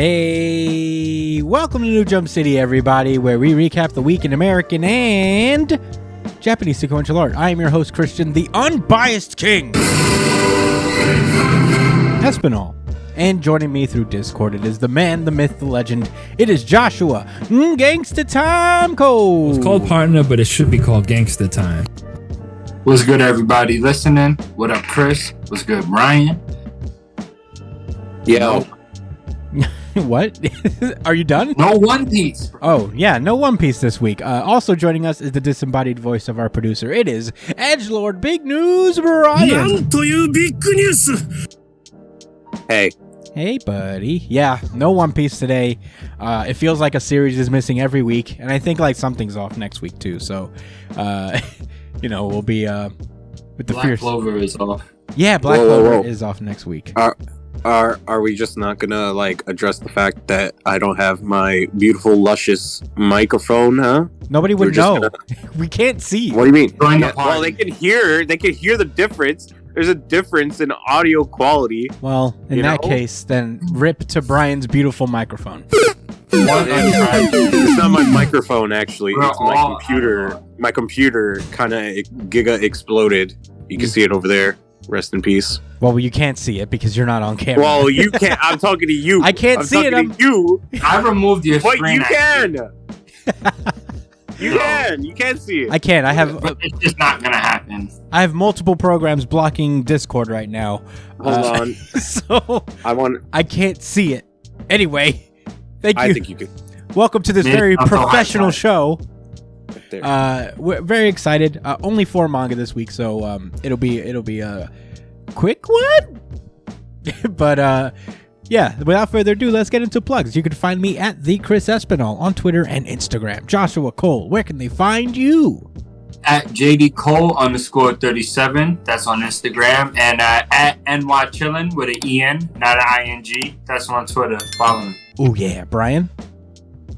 Hey, welcome to New Jump City, everybody, where we recap the week in American and Japanese sequential art. I am your host, Christian, the unbiased king, Espinal. And joining me through Discord, it is the man, the myth, the legend. It is Joshua, Gangsta Time Code. It's called Partner, but it should be called Gangsta Time. What's good, everybody listening? What up, Chris? What's good, Brian? Yo. What? Are you done? No One Piece. Oh, yeah, no One Piece this week. Also joining us is the disembodied voice of our producer. It is Edgelord Big News Brian. Hey. Hey, buddy. Yeah, no One Piece today. It feels like a series is missing every week, and I think like something's off next week too. So, we'll be with the Black Clover is off. Yeah, Black Clover is off next week. Are we just not gonna address the fact that I don't have my beautiful luscious microphone, huh? Nobody would know. We can't see. What do you mean? Well, they can hear the difference. There's a difference in audio quality. Well, in that case, then rip to Brian's beautiful microphone. It's not my microphone, actually. It's my computer. My computer kind of giga exploded. You can see it over there. Rest in peace. Well, you can't see it because you're not on camera. Well, you can't. I'm talking to you. I can't see it. You. I removed your screen. But you can. You can. You can see it. I can. I have. It's just not gonna happen. I have multiple programs blocking Discord right now. Hold on. So I can't see it. Anyway, thank you. I think you could. Welcome to this very professional show. There. We're very excited. Only 4 manga this week, so it'll be a quick one. But yeah, without further ado, let's get into plugs. You can find me at the Chris Espinal on Twitter and Instagram. Joshua Cole, where can they find you? At JD Cole_37. That's on Instagram, and at NYChillin with an EN, not an ING. That's on Twitter. Follow me. Oh yeah, Brian.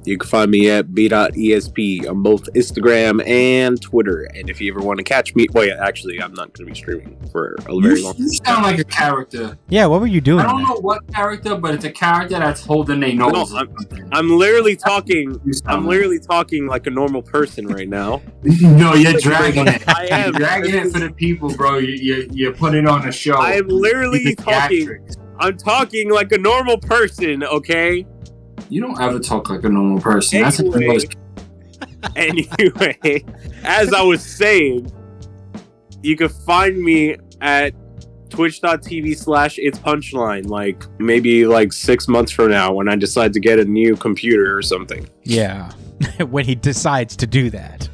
You can find me at b.esp on both Instagram and Twitter. And if you ever want to catch me, actually, I'm not going to be streaming for a very long time. You sound like a character. Yeah, what were you doing? I don't know what character, but it's a character that's holding their nose. No, I'm literally talking. I'm literally talking like a normal person right now. No, you're dragging it. I am You're dragging it for the people, bro. You're putting it on a show. I'm literally talking. I'm talking like a normal person, okay? You don't ever talk like a normal person. Anyway, as I was saying, you can find me at twitch.tv/itspunchline, maybe 6 months from now when I decide to get a new computer or something. Yeah, when he decides to do that.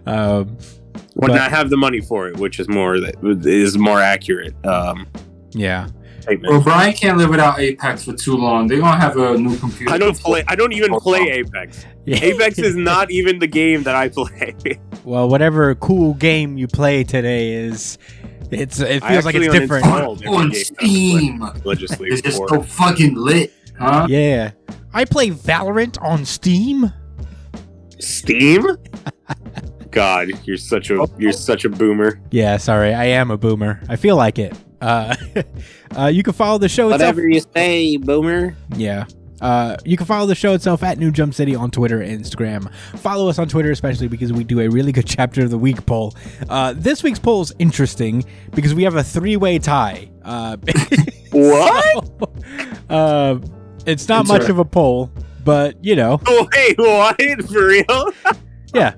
When I have the money for it, which is more accurate. Yeah. Well, Brian can't live without Apex for too long. They're gonna have a new computer. I don't even play Apex. Yeah. Apex is not even the game that I play. Well, whatever cool game you play today is, it feels like it's different. On Steam. It's just so fucking lit, huh? Yeah. I play Valorant on Steam. Steam? God, you're such a boomer. Yeah, sorry, I am a boomer. I feel like it. You can follow the show itself. Whatever you say, boomer. Yeah. You can follow the show itself at New Jump City on Twitter and Instagram. Follow us on Twitter, especially because we do a really good chapter of the week poll. This week's poll is interesting because we have a 3-way tie. What? So, it's not much of a poll, but Oh, wait, what? For real? Yeah.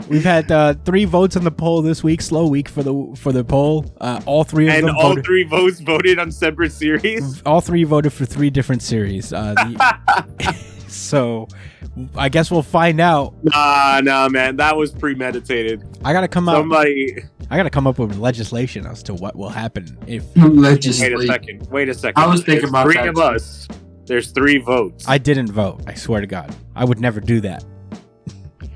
We've had 3 votes on the poll this week. Slow week for the poll. All 3 of them. And all 3 votes voted on separate series. All 3 voted for 3 different series. So, I guess we'll find out. Nah, man, that was premeditated. I gotta come up with legislation as to what will happen if. Wait a second. I was thinking about 3 of us. There's 3 votes. I didn't vote. I swear to God, I would never do that.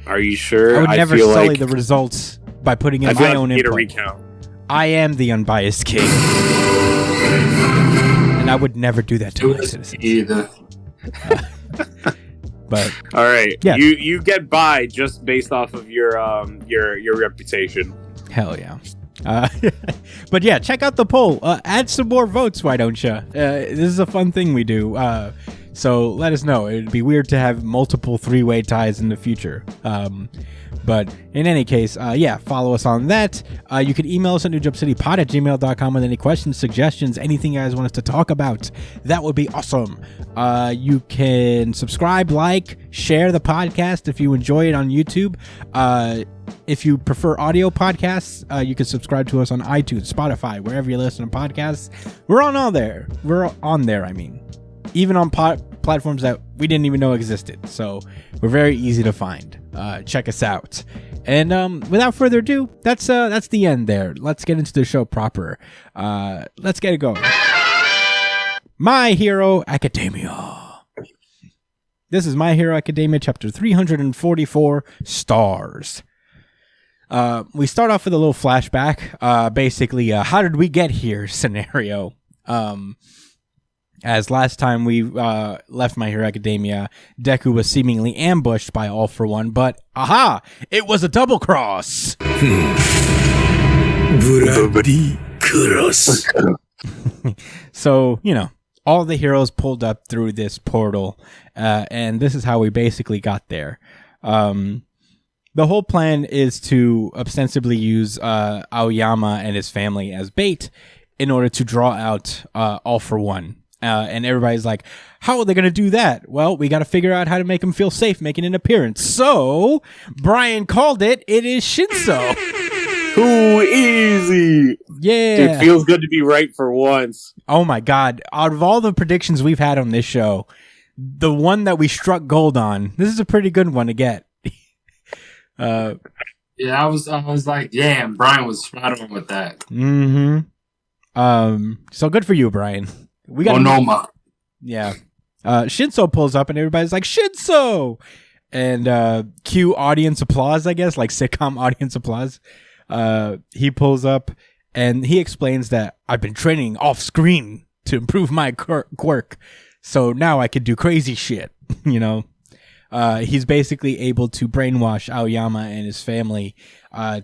Are you sure? I would never sully the results by putting in my own input. Recount. I am the unbiased king, and I would never do that to my citizens either. But all right, yeah. you get by just based off of your reputation. Hell yeah. But yeah, check out the poll. Add some more votes, why don't you? This is a fun thing we do. So let us know. It'd be weird to have multiple three-way ties in the future. But in any case, follow us on that. You can email us at newjumpcitypod@gmail.com with any questions, suggestions, anything you guys want us to talk about. That would be awesome. You can subscribe, like, share the podcast if you enjoy it on YouTube. If you prefer audio podcasts, you can subscribe to us on iTunes, Spotify, wherever you listen to podcasts. We're on all there. We're on there, I mean. Even on platforms that we didn't even know existed. So we're very easy to find. Check us out. And without further ado, that's the end there. Let's get into the show proper. Let's get it going. My Hero Academia. This is My Hero Academia, chapter 344, Stars. We start off with a little flashback. Basically, how did we get here scenario. As last time we left My Hero Academia, Deku was seemingly ambushed by All For One, but aha! It was a double cross! So, all the heroes pulled up through this portal, and this is how we basically got there. The whole plan is to ostensibly use Aoyama and his family as bait in order to draw out All For One. And everybody's like, how are they going to do that? Well, we got to figure out how to make him feel safe making an appearance. So, Brian called it. It is Shinso. Too easy. Yeah. Dude, feels good to be right for once. Oh my God. Out of all the predictions we've had on this show, the one that we struck gold on, this is a pretty good one to get. I was like, damn, Brian was spot on with that. Mm-hmm. So good for you, Brian. We got Onoma. Yeah. Shinso pulls up and everybody's like, Shinso! And cue audience applause, I guess, like sitcom audience applause. He pulls up and he explains that I've been training off screen to improve my quirk. So now I can do crazy shit, He's basically able to brainwash Aoyama and his family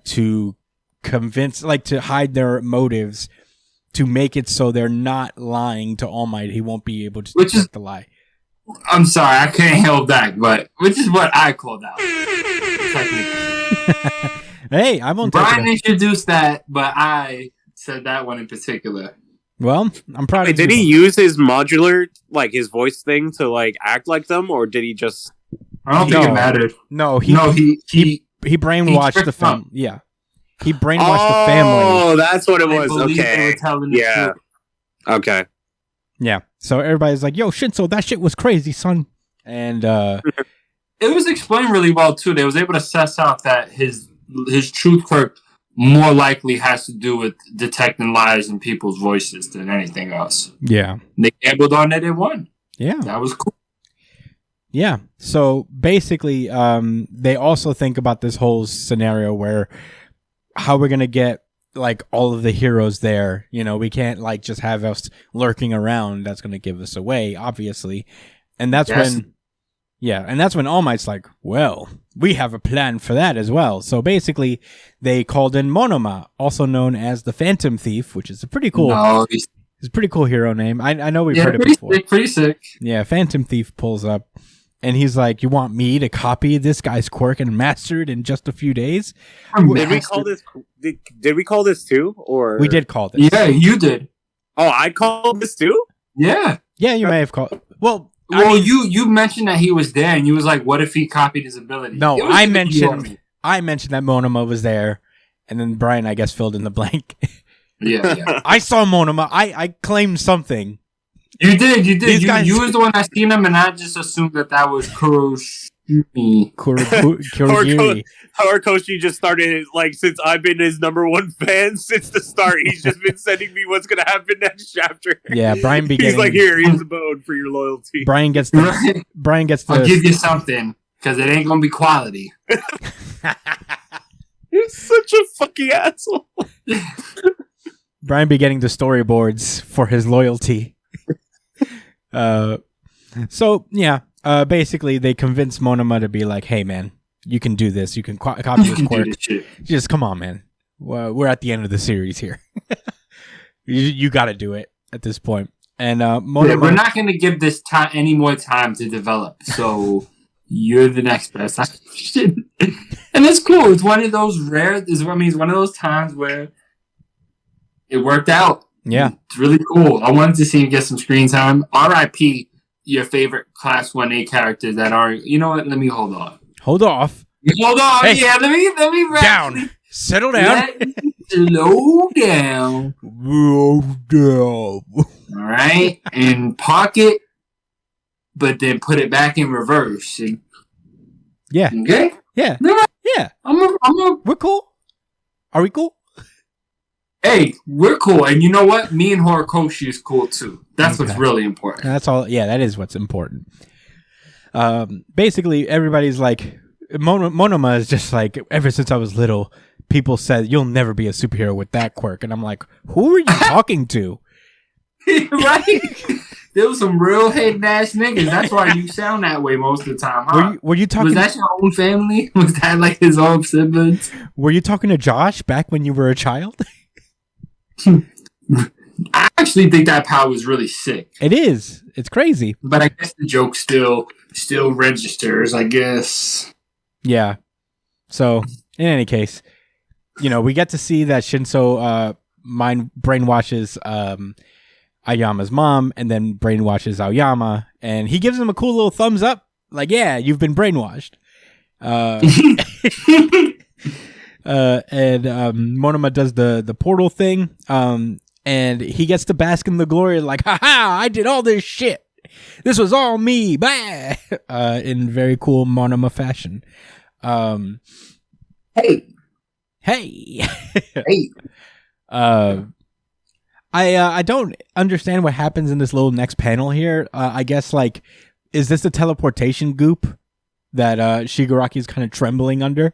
to convince, to hide their motives, to make it so they're not lying to All Might. He won't be able to detect the lie. I'm sorry, I can't help that, but which is what I called out. Hey, I won't. Brian introduced that, but I said that one in particular. Well, I'm proud of you. Did he use his modular, his voice thing to act like them, or did he just? I don't think it mattered. No, he brainwashed the family. Yeah. He brainwashed the family. Oh, that's what it was. Okay. They were telling the truth. Okay. Yeah. So everybody's like, yo, Shinso, that shit was crazy, son. And it was explained really well, too. They was able to suss out that his truth quirk more likely has to do with detecting lies in people's voices than anything else. Yeah. They gambled on it and won. Yeah. That was cool. Yeah. So basically, they also think about this whole scenario where how we're going to get all of the heroes there. We can't just have us lurking around. That's going to give us away, obviously. And that's when All Might's like, well, we have a plan for that as well. So basically they called in Monoma, also known as the Phantom Thief, which is a pretty cool, it's a pretty cool hero name. I know we've heard it before. Pretty sick. Yeah. Phantom Thief pulls up. And he's like, you want me to copy this guy's quirk and master it in just a few days? Did we call this? Did we call this too? Or we did call this. Yeah, you did. Oh, I called this too? Yeah. Yeah, you may have called. Well, you mentioned that he was there, and you was like, what if he copied his ability? No, I mentioned that Monoma was there, and then Brian, I guess, filled in the blank. Yeah. I saw Monoma. I claimed something. You did. You was the one that seen him, and I just assumed that was Kurourushi. Horikoshi just started, since I've been his number one fan since the start. He's just been sending me what's going to happen next chapter. Yeah, Brian He's like, here's a bone for your loyalty. Brian gets the... I'll give you something, because it ain't going to be quality. You're such a fucking asshole. Brian be getting the storyboards for his loyalty. Basically they convince Monoma to be like, hey man, you can do this, you can copy this quirk, just come on man, we're at the end of the series here. you got to do it at this point. And we're not going to give this time any more time to develop. So you're the next best option. And it's cool. It's one of those it's one of those times where it worked out. Yeah. It's really cool. I wanted to see him get some screen time. R.I.P. your favorite Class 1A characters that aren't... You know what? Let me hold on. Hold off. Hold on. Hey, yeah, let me down. Settle down. Let me slow down. Slow down. All right? And park it, but then put it back in reverse. Yeah. Okay? Yeah. Yeah. We're cool. Are we cool? Hey, we're cool. And you know what? Me and Horikoshi is cool too. That's what's really important. That's all. Yeah, that is what's important. Basically, everybody's like, Monoma is just like, ever since I was little, people said, you'll never be a superhero with that quirk. And I'm like, who are you talking to? Right? There was some real hating ass niggas. That's why you sound that way most of the time, huh? Were you talking? Was that your own family? Was that like his own siblings? Were you talking to Josh back when you were a child? I actually think that power was really sick. It is. It's crazy. But I guess the joke still registers, I guess. Yeah. So, in any case, we get to see that Shinso brainwashes Aoyama's mom and then brainwashes Aoyama, and he gives him a cool little thumbs up, like, yeah, you've been brainwashed. And Monoma does the portal thing, and he gets to bask in the glory, like, haha, I did all this shit. This was all me, bah! In very cool Monoma fashion. Hey. I don't understand what happens in this little next panel here. I guess, like, is this the teleportation goop that Shigaraki's kind of trembling under?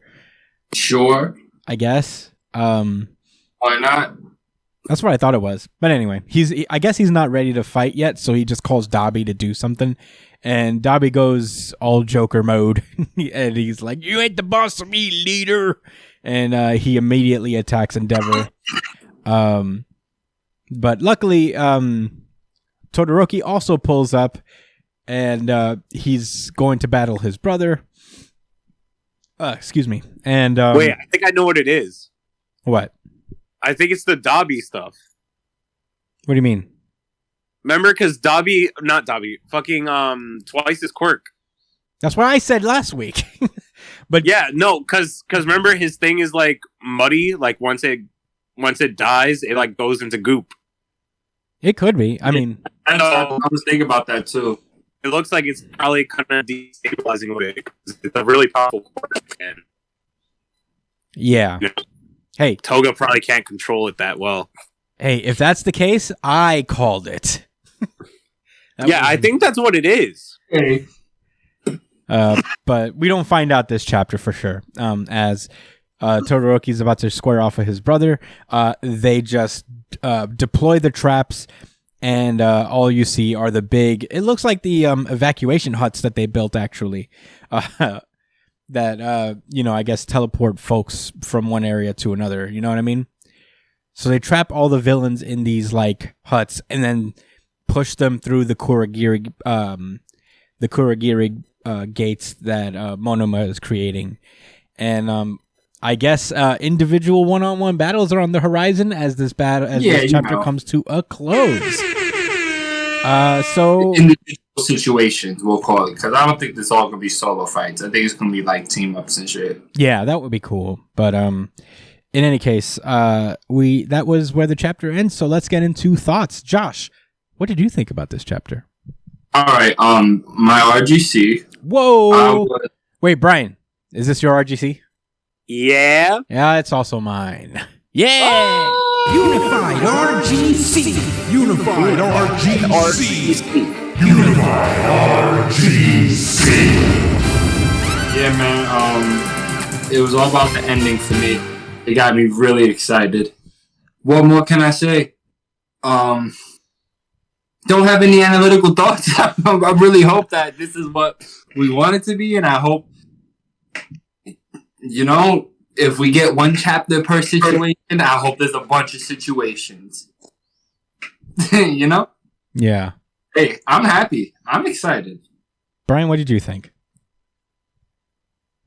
Sure. I guess. Why not? That's what I thought it was. But anyway, I guess he's not ready to fight yet, so he just calls Dabi to do something. And Dabi goes all Joker mode. And he's like, you ain't the boss of me, leader. And he immediately attacks Endeavor. But luckily, Todoroki also pulls up. And he's going to battle his brother. Excuse me. And wait, I think I know what it is. What? I think it's the Dabi stuff. What do you mean? Remember, because fucking twice his quirk. That's what I said last week. But yeah, no, because remember his thing is like muddy. Like once it dies, it like goes into goop. It could be. I mean, I was thinking about that too. It looks like it's probably kind of destabilizing a bit. It's a really powerful quirk, and yeah. Hey, Toga probably can't control it that well. Hey, if that's the case, I called it. I think that's what it is. Hey. But we don't find out this chapter for sure. As Todoroki's about to square off with his brother, they just deploy the traps, and all you see are the big... It looks like the evacuation huts that they built, actually. That, I guess teleport folks from one area to another. You know what I mean? So they trap all the villains in these, like, huts and then push them through the Kurourushi gates that Monoma is creating. And I guess individual one-on-one battles are on the horizon as this chapter comes to a close. So individual situations, we'll call it, because I don't think this all gonna be solo fights. I think it's gonna be like team ups and shit. Yeah, that would be cool. But in any case, that was where the chapter ends. So let's get into thoughts. Josh, what did you think about this chapter? All right, my RGC. Whoa! Wait, Brian, is this your RGC? Yeah. Yeah, it's also mine. Yeah. Unified RGC. Unified RGC. Unified RGC. Yeah, man. It was all about the ending for me. It got me really excited. What more can I say? Don't have any analytical thoughts. I really hope that this is what we want it to be, and I hope, if we get one chapter per situation, I hope there's a bunch of situations. Yeah. Hey, I'm happy. I'm excited. Brian, what did you think?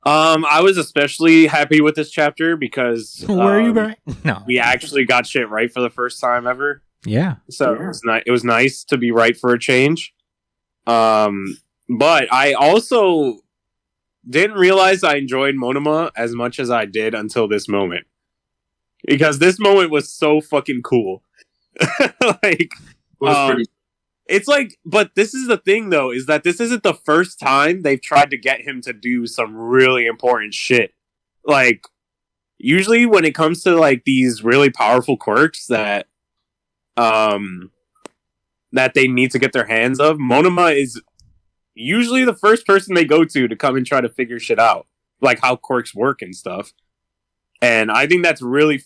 I was especially happy with this chapter because Where are you, Brian? No. we actually got shit right for the first time ever. Yeah. So it was nice to be right for a change. But I also didn't realize I enjoyed Monoma as much as I did until this moment. Because this moment was so fucking cool. Like, it's like, but this is the thing though, is that this isn't the first time they've tried to get him to do some really important shit. Like, usually when it comes to like these really powerful quirks that they need to get their hands of, Monoma is usually the first person they go to come and try to figure shit out, like how quirks work and stuff. And I think that's really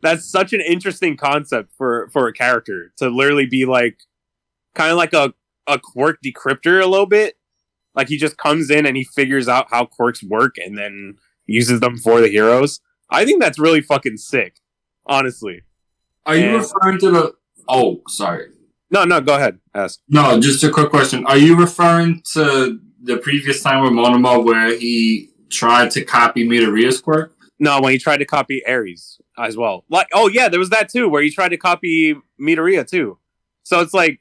that's such an interesting concept for a character to literally be like kind of like a quirk decryptor a little bit. Like he just comes in and he figures out how quirks work and then uses them for the heroes. I think that's really fucking sick, honestly. Are you referring to the... Oh, sorry. No, go ahead. Ask. No, just a quick question. Are you referring to the previous time with Monoma where he tried to copy Midoriya's quirk? No, when he tried to copy Ares as well. Like, oh yeah, there was that too, where he tried to copy Midoriya too. So it's like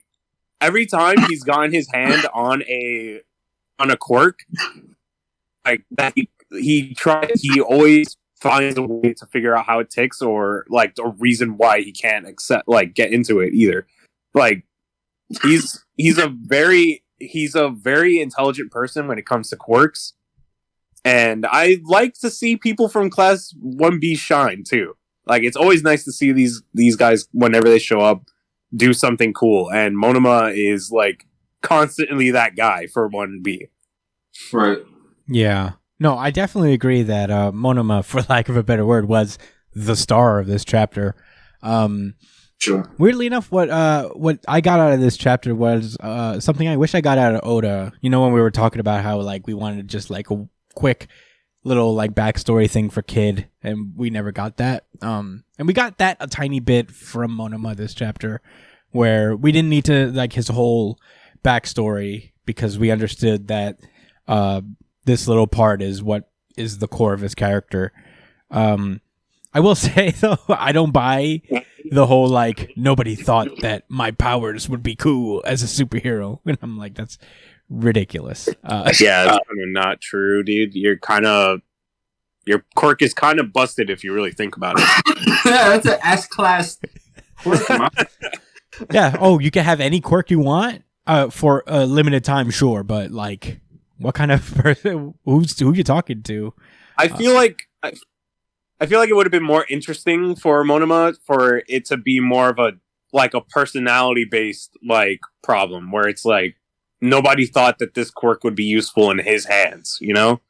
every time he's gotten his hand on a quirk, like that he always finds a way to figure out how it ticks or like a reason why he can't get into it either. Like he's a very intelligent person when it comes to quirks. And I like to see people from Class 1B shine, too. Like, it's always nice to see these guys, whenever they show up, do something cool. And Monoma is, like, constantly that guy for 1B. Right. Yeah. No, I definitely agree that Monoma, for lack of a better word, was the star of this chapter. Sure. Weirdly enough, what I got out of this chapter was something I wish I got out of Oda. You know, when we were talking about how, like, we wanted just, like, a quick little like backstory thing for Kid, and we never got that. And we got that a tiny bit from Monoma this chapter, where we didn't need to like his whole backstory because we understood that this little part is what is the core of his character. I will say though, I don't buy the whole like nobody thought that my powers would be cool as a superhero, and I'm like, that's ridiculous. Yeah, it's kind of not true, dude. Your quirk is kind of busted if you really think about it. Yeah, that's an S-class quirk. Yeah. Oh, you can have any quirk you want for a limited time, sure, but like, what kind of person? Who you talking to? I feel like it would have been more interesting for Monoma for it to be more of a personality based like problem where it's like nobody thought that this quirk would be useful in his hands, you know?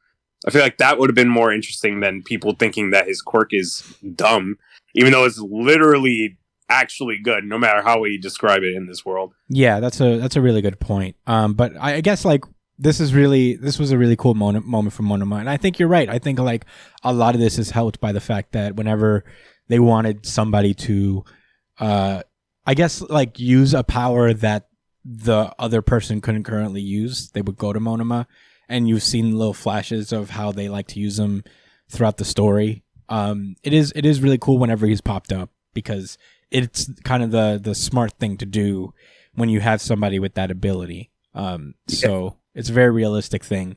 I feel like that would have been more interesting than people thinking that his quirk is dumb, even though it's literally actually good, no matter how we describe it in this world. Yeah, that's a really good point. But I guess like this was a really cool moment for Monoma, and I think you're right. I think like a lot of this is helped by the fact that whenever they wanted somebody to, I guess like use a power that the other person couldn't currently use, they would go to Monoma, and you've seen little flashes of how they like to use them throughout the story. It is really cool whenever he's popped up because it's kind of the smart thing to do when you have somebody with that ability. So it's a very realistic thing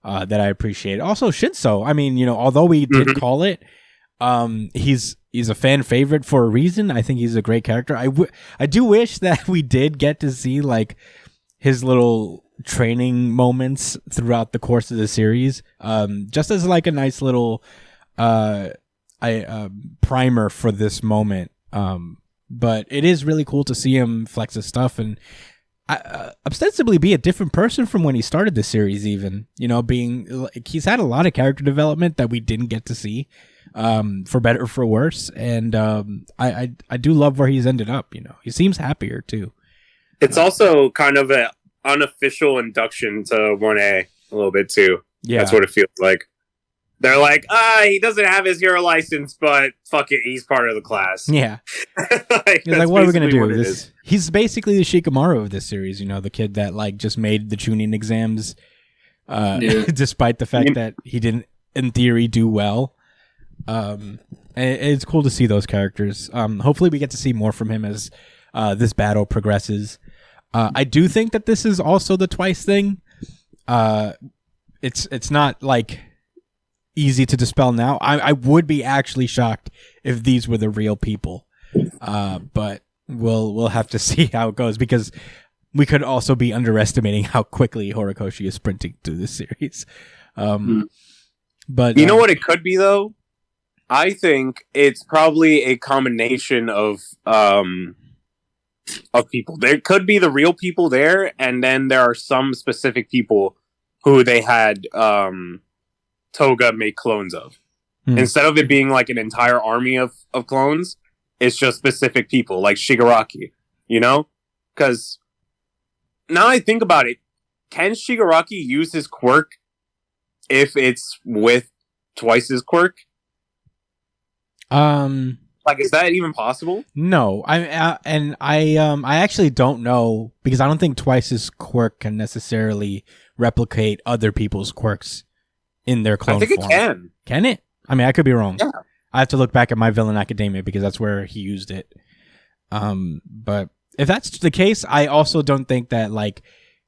that I appreciate. Also, Shinso, I mean, you know, although we did call it, he's a fan favorite for a reason. I think he's a great character. I do wish that we did get to see like his little training moments throughout the course of the series, just as like a nice little primer for this moment. But it is really cool to see him flex his stuff and ostensibly be a different person from when he started the series. Even, you know, being like he's had a lot of character development that we didn't get to see, for better or for worse. And I do love where he's ended up. You know, he seems happier too. It's also kind of an unofficial induction to 1A a little bit too. Yeah, that's what it feels like. They're like, he doesn't have his hero license, but fuck it, he's part of the class. Yeah. Like, He's like, what are we gonna basically do? what it This is. he's basically the Shikamaru of this series, you know, the kid that like just made the Chunin exams, Yeah. despite the fact that he didn't, in theory, do well. And it's cool to see those characters. Hopefully, we get to see more from him as this battle progresses. I do think that this is also the Twice thing. It's not like easy to dispel now. I would be actually shocked if these were the real people. But we'll have to see how it goes, because we could also be underestimating how quickly Horikoshi is sprinting through this series. But You know what it could be, though? I think it's probably a combination of people. There could be the real people there, and then there are some specific people who they had Toga make clones of. Instead of it being like an entire army of clones, it's just specific people, like Shigaraki, you know? Because now I think about it, can Shigaraki use his quirk if it's with Twice's quirk? Like, is that even possible? No, I actually don't know, because I don't think Twice's quirk can necessarily replicate other people's quirks in their clone I think form. it can. Can it? I mean, I could be wrong. Yeah. I have to look back at My Villain Academia, because that's where he used it. But if that's the case, I also don't think that like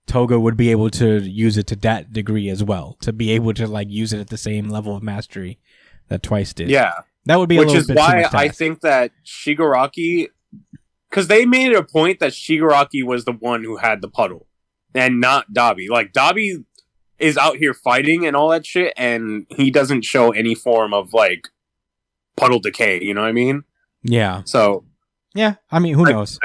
Toga would be able to use it to that degree as well, to be able to like use it at the same level of mastery that Twice did. Yeah. That would be Which a little is bit too why much to I ask. think that Shigaraki, because they made it a point that Shigaraki was the one who had the puddle and not Dabi. Like, Dabi is out here fighting and all that shit, and he doesn't show any form of like puddle decay, you know what I mean? Yeah. So Yeah. I mean, who knows?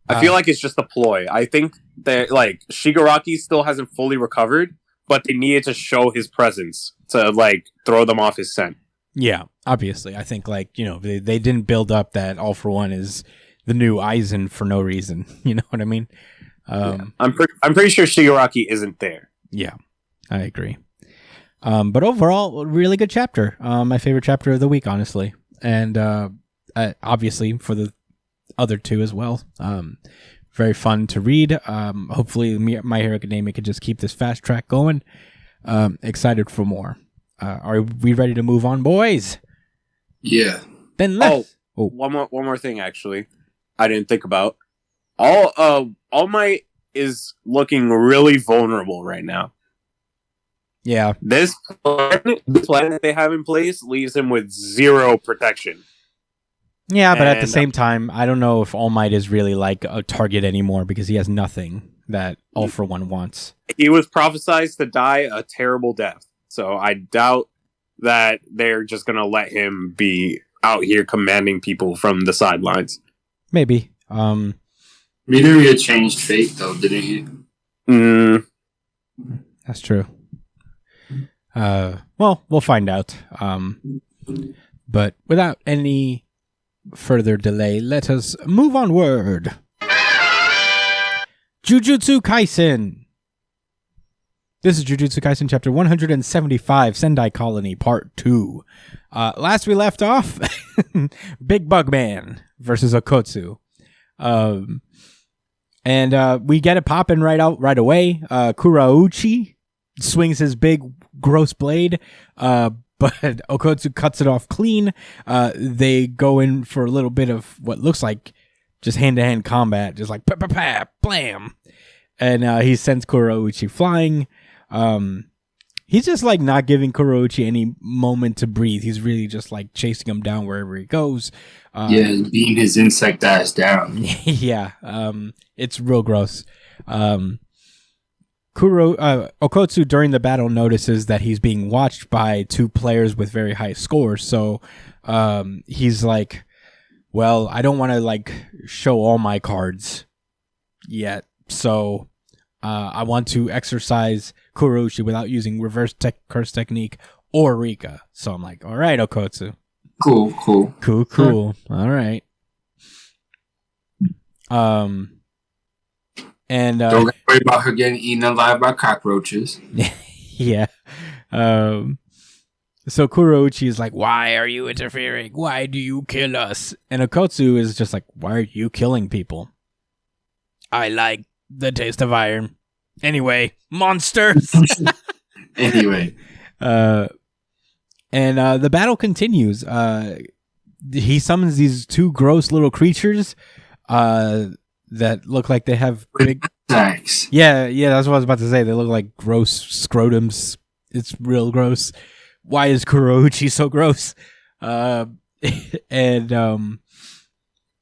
I feel like it's just a ploy. I think that like Shigaraki still hasn't fully recovered, but they needed to show his presence to like throw them off his scent. Yeah, obviously. I think, like, you know, they didn't build up that All For One is the new Aizen for no reason. You know what I mean? I'm pretty sure Shigaraki isn't there. Yeah, I agree. But overall, really good chapter. My favorite chapter of the week, honestly. And obviously for the other two as well. Very fun to read. Hopefully My Hero Academia could just keep this fast track going. Excited for more. Are we ready to move on, boys? Yeah. Then let's. One more thing, actually, I didn't think about. All Might is looking really vulnerable right now. Yeah. This plan that they have in place leaves him with zero protection. Yeah, but at the And- same time, I don't know if All Might is really like a target anymore, because he has nothing that All For One wants. He was prophesized to die a terrible death, so I doubt that they're just gonna let him be out here commanding people from the sidelines. Maybe. Midoriya changed fate, though, didn't he? That's true. Well, we'll find out. But without any further delay, let us move onward. Jujutsu Kaisen. This is Jujutsu Kaisen chapter 175, Sendai Colony, part 2. Last we left off, Big Bug Man versus Okkuotsu. And we get it popping right away. Kurourushi swings his big gross blade, but Okkuotsu cuts it off clean. They go in for a little bit of what looks like just hand-to-hand combat, just like pa-pa-pa, blam. And he sends Kurourushi flying. He's just like not giving Kurourushi any moment to breathe. He's really just like chasing him down wherever he goes. Beating his insect ass down. Yeah, it's real gross. Okkuotsu during the battle notices that he's being watched by two players with very high scores. So he's like, well, I don't want to like show all my cards yet. So I want to exercise Kurourushi without using reverse curse technique or Rika. So I'm like, all right, Okkuotsu. Cool. Cool. All right. And Don't worry about her getting eaten alive by cockroaches. yeah. So Kurourushi is like, why are you interfering? Why do you kill us? And Okkuotsu is just like, why are you killing people? I like the taste of iron. Anyway, monsters. Anyway. And the battle continues. He summons these two gross little creatures that look like they have big Thanks. Yeah, that's what I was about to say. They look like gross scrotums. It's real gross. Why is Kurourushi so gross? And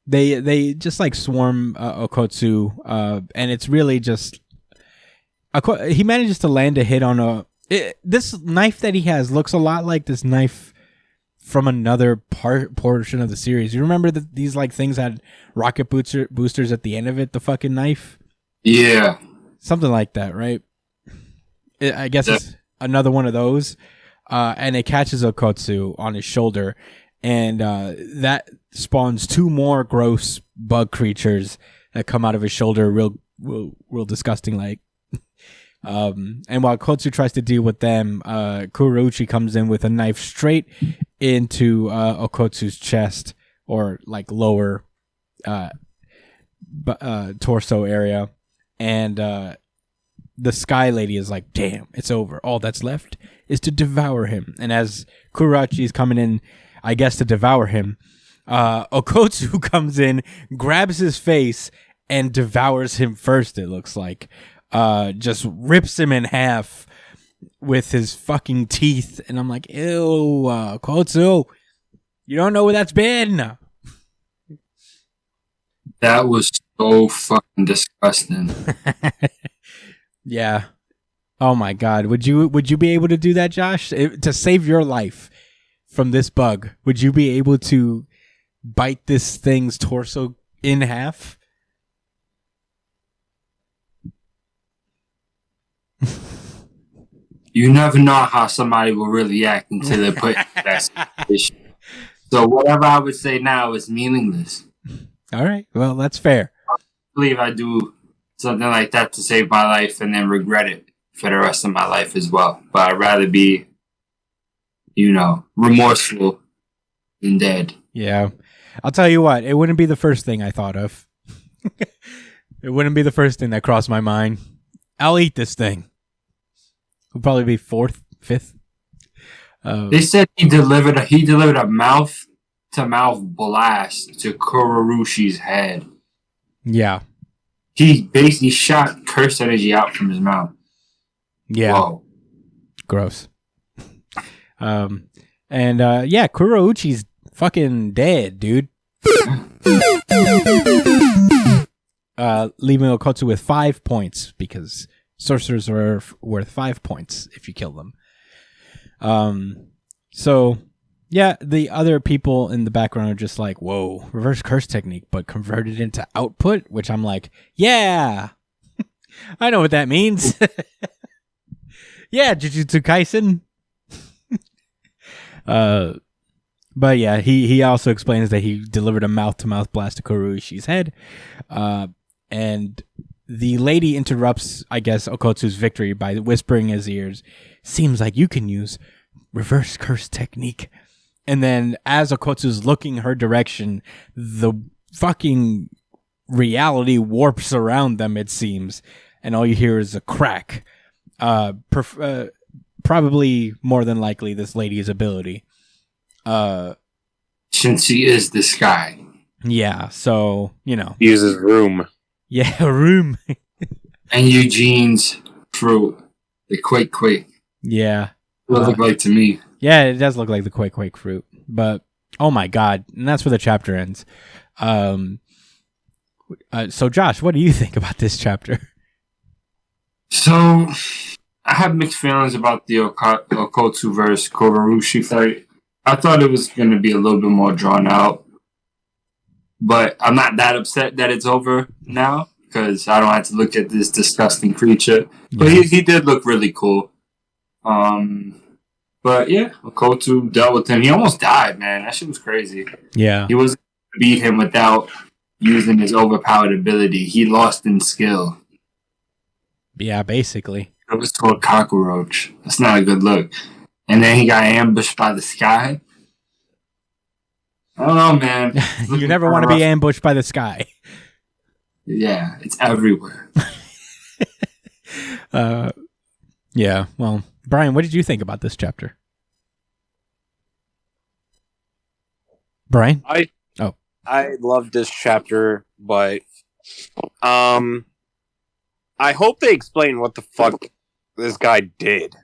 they just like swarm Okkuotsu, and it's really just he manages to land a hit on this knife that he has looks a lot like this knife from another portion of the series. You remember that these like things had rocket boosters at the end of it, the fucking knife? Yeah. Something like that, right? I guess it's another one of those. And it catches Okkuotsu on his shoulder, and that spawns two more gross bug creatures that come out of his shoulder, real disgusting like. And while Okkuotsu tries to deal with them, Kurourushi comes in with a knife straight into Okkotsu's chest, or like lower torso area, and the Sky Lady is like, damn, it's over. All that's left is to devour him. And as Kurourushi is coming in, I guess, to devour him, Okkotsu comes in, grabs his face, and devours him first, it looks like. Just rips him in half with his fucking teeth. And I'm like, ew, Okkotsu, you don't know where that's been. That was so fucking disgusting. Yeah. Oh my God. Would you be able to do that, Josh? To save your life from this bug, would you be able to bite this thing's torso in half? You never know how somebody will really act until they put in that situation. So whatever I would say now is meaningless. All right. Well, that's fair. I believe I do something like that to save my life and then regret it for the rest of my life as well. But I'd rather be, remorseful than dead. Yeah. I'll tell you what, it wouldn't be the first thing I thought of. It wouldn't be the first thing that crossed my mind. I'll eat this thing. It'll probably be fourth, fifth. They said he delivered a mouth-to-mouth blast to Kurourushi's head. Yeah. He basically shot curse energy out from his mouth. Yeah. Whoa. Gross. Kurouruchi's fucking dead, dude. Leaving Okkotsu with 5 points, because sorcerers are worth 5 points if you kill them. So yeah, the other people in the background are just like, whoa, reverse curse technique, but converted into output, which I'm like, yeah, I know what that means. Yeah, Jujutsu Kaisen. But yeah, he also explains that he delivered a mouth-to-mouth blast to Kurourushi's head. And the lady interrupts, I guess, Okkotsu's victory by whispering in his ears, seems like you can use reverse curse technique. And then as Okkotsu's looking her direction, the fucking reality warps around them, it seems. And all you hear is a crack. Probably more than likely this lady's ability. Since she is the sky. Yeah, so, Uses room. Yeah, room. And Eugene's fruit. The Quake. Yeah. What it look like to me. Yeah, it does look like the Quake fruit. But, oh my God. And that's where the chapter ends. So, Josh, what do you think about this chapter? So, I have mixed feelings about the Okkotsu versus Kurourushi fight. I thought it was going to be a little bit more drawn out. But I'm not that upset that it's over now, because I don't have to look at this disgusting creature. But he did look really cool. But yeah, Okkotsu dealt with him. He almost died, man. That shit was crazy. Yeah. He wasn't going to beat him without using his overpowered ability. He lost in skill. Yeah, basically. It was to a cockroach. That's not a good look. and then he got ambushed by the sky. I don't know, man. You never want to be ambushed by the sky. Yeah, it's everywhere. Yeah, well, Brian, what did you think about this chapter? Brian? I love this chapter, but I hope they explain what the fuck this guy did.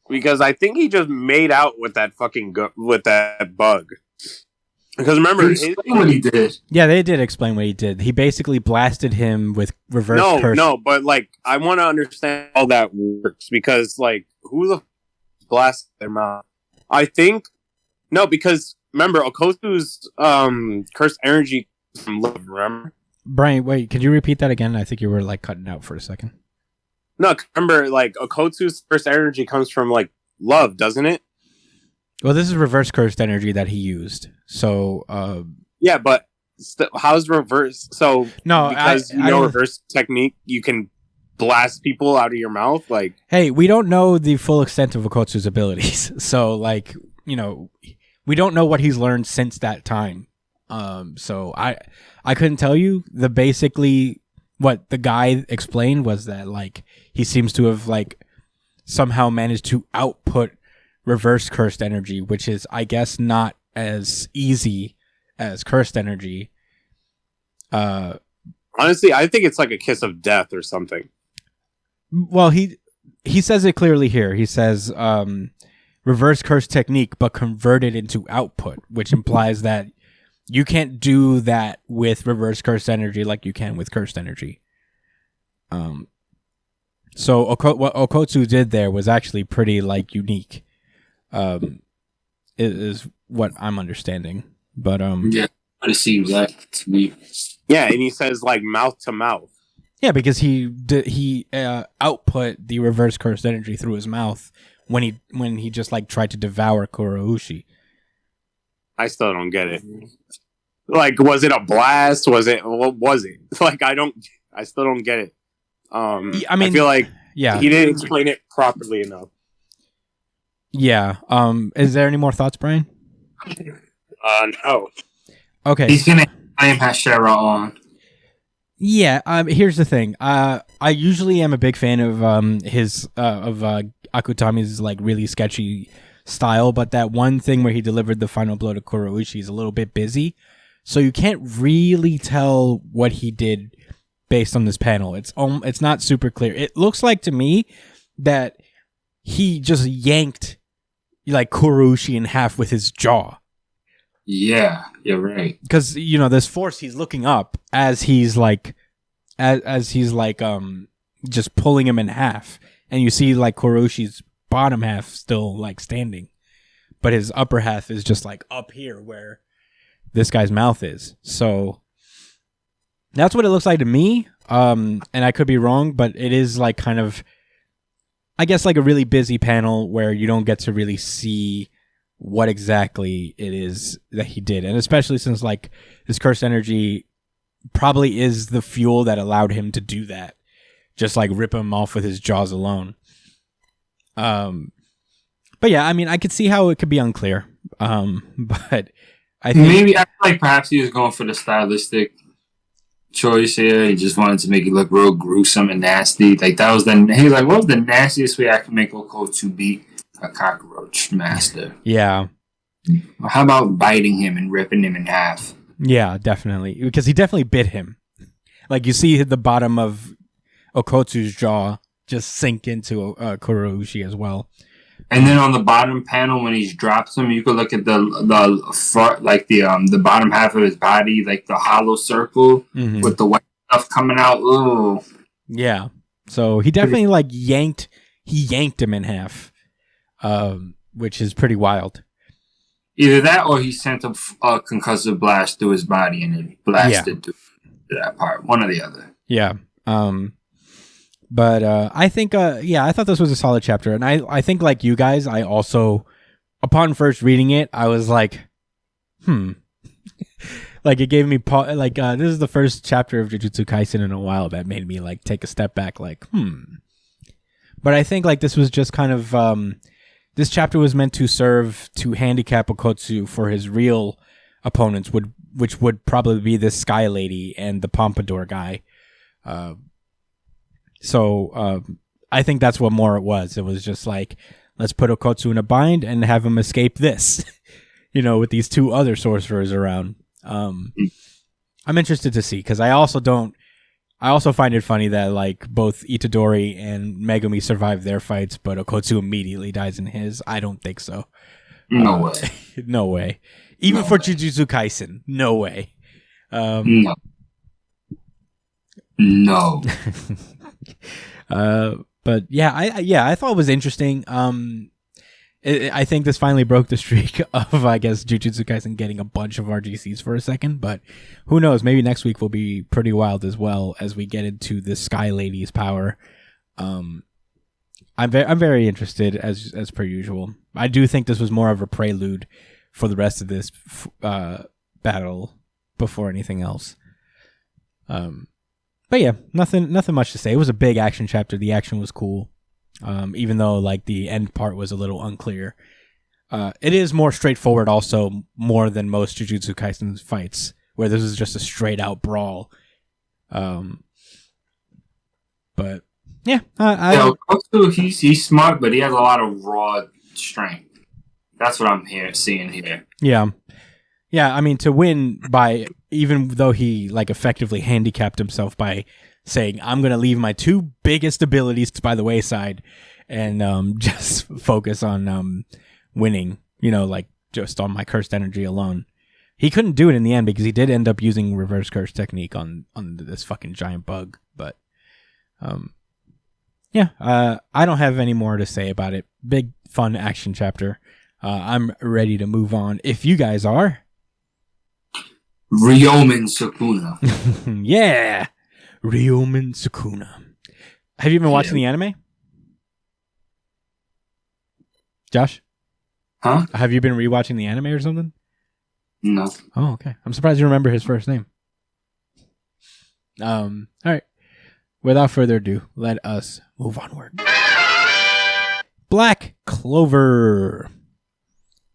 Because I think he just made out with that fucking with that bug. Because remember, Explain what he did. Yeah, they did explain what he did. He basically blasted him with reverse curse. No, but like I want to understand how that works because like who the blast their mouth? I think no, because remember Okkuotsu's cursed energy from love. Remember, Brian, wait, could you repeat that again? I think you were like cutting out for a second. No, remember like Okkuotsu's cursed energy comes from like love, doesn't it? Well, this is reverse cursed energy that he used. So, yeah, but how's reverse? So, no, because you know reverse technique, you can blast people out of your mouth. Like, hey, we don't know the full extent of Okkuotsu's abilities. So, like, you know, we don't know what he's learned since that time. So I couldn't tell you. Basically what the guy explained was that like he seems to have like somehow managed to output reverse cursed energy, which is, I guess, not as easy as cursed energy. Honestly, I think it's like a kiss of death or something. Well, he says it clearly here. He says reverse cursed technique, but converted into output, which implies that you can't do that with reverse cursed energy like you can with cursed energy. So what Okkuotsu did there was actually pretty like unique. Is what I'm understanding, but yeah, what it seems like to me. Yeah, and he says like mouth to mouth. Yeah, because he output the reverse cursed energy through his mouth when he just like tried to devour Kurourushi. I still don't get it. Like, was it a blast? What was it? Like, I still don't get it. I mean, I feel like he didn't explain it properly enough. Yeah. Is there any more thoughts, Brian? No. Okay. He's gonna claim Hashira on. Yeah. Here's the thing. I usually am a big fan of his Akutami's like really sketchy style, but that one thing where he delivered the final blow to Kurourushi is a little bit busy, so you can't really tell what he did based on this panel. It's not super clear. It looks like to me that he just yanked like Kurourushi in half with his jaw. Yeah, you're right. Because you know this force, he's looking up as he's like, as he's like just pulling him in half, and you see like Kuroushi's bottom half still like standing, but his upper half is just like up here where this guy's mouth is. So that's what it looks like to me. And I could be wrong, but it is like kind of, I guess, like a really busy panel where you don't get to really see what exactly it is that he did. And especially since like his cursed energy probably is the fuel that allowed him to do that. Just like rip him off with his jaws alone. But yeah, I mean, I could see how it could be unclear. But I think maybe I feel like perhaps he was going for the stylistic choice here. He just wanted to make it look real gruesome and nasty. Like that was he was like, what was the nastiest way I can make Okkuotsu beat a cockroach master? Yeah. How about biting him and ripping him in half? Yeah, definitely. Because he definitely bit him. Like you see the bottom of Okkuotsu's jaw just sink into Kurourushi as well. And then on the bottom panel, when he drops him, you could look at the front, like the bottom half of his body, like the hollow circle with the white stuff coming out. Ooh. Yeah. So he definitely like yanked him in half, which is pretty wild. Either that, or he sent a concussive blast through his body and it blasted through that part. One or the other. Yeah. But I think, I thought this was a solid chapter. And I think like you guys, I also, upon first reading it, I was like, like it gave me, this is the first chapter of Jujutsu Kaisen in a while that made me like take a step back, like, But I think like this was just kind of, this chapter was meant to serve to handicap Okkuotsu for his real opponents, which would probably be this Sky Lady and the Pompadour guy. So I think that's what more it was. It was just like, let's put Okkuotsu in a bind and have him escape this, with these two other sorcerers around. I'm interested to see, because I also find it funny that like both Itadori and Megumi survive their fights, but Okkuotsu immediately dies in his. I don't think so. No way. No way. Even for Jujutsu Kaisen, no way. No. But yeah, I thought it was interesting. I think this finally broke the streak of, I guess, Jujutsu Kaisen getting a bunch of RGCs for a second, but who knows? Maybe next week will be pretty wild as well as we get into the Sky Lady's power. I'm very interested as per usual. I do think this was more of a prelude for the rest of this battle before anything else. But yeah, nothing much to say. It was a big action chapter. The action was cool. Even though like the end part was a little unclear. It is more straightforward also, more than most Jujutsu Kaisen fights, where this is just a straight out brawl. But yeah, Okkuotsu, he's smart, but he has a lot of raw strength. That's what I'm seeing here. Yeah. I mean, to win by, even though he like effectively handicapped himself by saying, I'm going to leave my two biggest abilities by the wayside and just focus on winning, like just on my cursed energy alone. He couldn't do it in the end because he did end up using reverse curse technique on this fucking giant bug. But I don't have any more to say about it. Big fun action chapter. I'm ready to move on. If you guys are. Ryomen Sukuna. Yeah. Ryomen Sukuna. Have you been watching the anime? Josh? Huh? Have you been rewatching the anime or something? No. Oh, okay. I'm surprised you remember his first name. All right. Without further ado, let us move onward. Black Clover.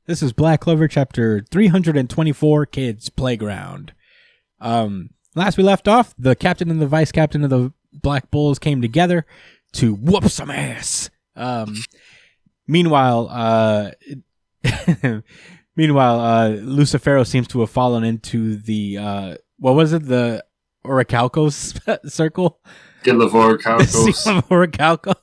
This is Black Clover chapter 324, Kids Playground. Last we left off, the captain and the vice captain of the Black Bulls came together to whoop some ass. Meanwhile, Lucifero seems to have fallen into the what was it? The Orichalcos circle. Orichalcos.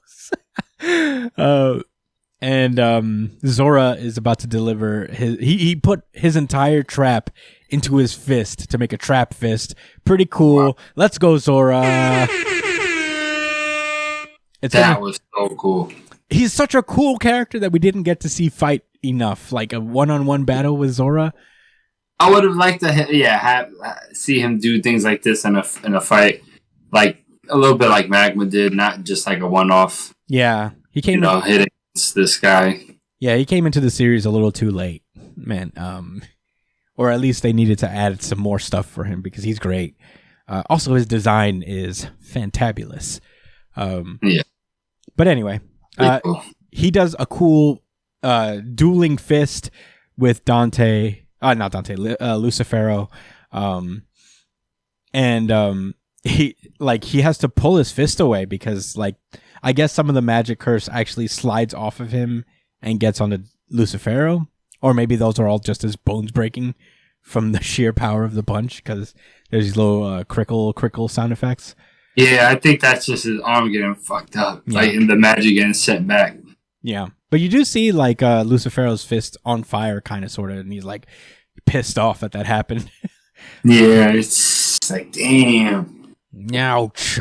And Zora is about to deliver his. He put his entire trap into his fist to make a trap fist. Pretty cool. Wow. Let's go, Zora. That was so cool. He's such a cool character that we didn't get to see fight enough. Like a one-on-one battle with Zora. I would have liked to, see him do things like this in a fight, like a little bit like Magma did, not just like a one-off. Yeah, he came. Hitting this guy. Yeah, he came into the series a little too late, man. Or at least they needed to add some more stuff for him because he's great. Also, his design is fantabulous. Yeah. But anyway, cool. He does a cool dueling fist with Lucifero. He has to pull his fist away because I guess some of the magic curse actually slides off of him and gets onto Lucifero. Or maybe those are all just his bones breaking from the sheer power of the punch because there's these little crickle sound effects. Yeah, I think that's just his arm getting fucked up. Yeah. And the magic getting sent back. Yeah. But you do see Lucifero's fist on fire kind of sort of, and he's pissed off that happened. Yeah, it's like, damn. Ouch.